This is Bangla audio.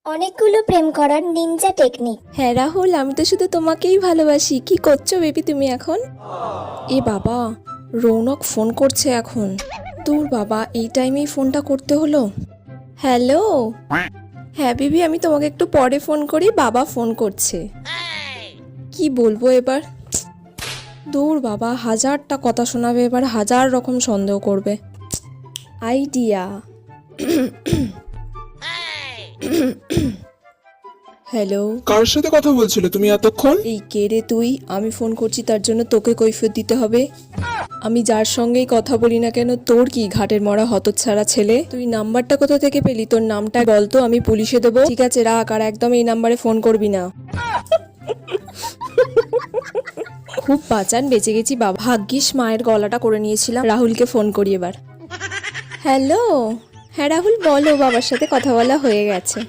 অনেকগুলো প্রেম করার নিনজা টেকনিক। হ্যাঁ রাহুল, আমি তো শুধু তোমাকেই ভালোবাসি। কি করছো বেবি তুমি এখন? এ বাবা, রৌনক ফোন করছে এখন। দূর বাবা, এই টাইমেই ফোনটা করতে হলো। হ্যালো। হ্যাঁ বেবি, আমি তোমাকে একটু পরে ফোন করি, বাবা ফোন করছে। কি বলবো এবার? দূর বাবা, হাজারটা কথা শোনাবে, এবার হাজার রকম সন্দেহ করবে। আইডিয়া। হ্যালো। কার সাথে কথা বলছিলে তুমি এতক্ষণ? এই কে রে তুই? আমি ফোন করছি তার জন্য তোকে কৈফিয়ত দিতে হবে? আমি যার সঙ্গেই কথা বলি না কেন, তোর কি ঘাটের মরা হতচ্ছাড়া ছেলে? তুই নাম্বারটা কোথা থেকে পেলি? তোর নামটা বলতো, আমি পুলিশে দেবো। ঠিক আছে রাখ, আর একদম এই নাম্বারে ফোন করবি না। খুব বাঁচান, বেঁচে গেছি বাবা। ভাগ্যিস মায়ের গলাটা করে নিয়েছিলাম। রাহুলকে ফোন করি এবার। হ্যালো। হ্যাঁ রাহুল বলো, বাবার সাথে কথা বলা হয়ে গেছে।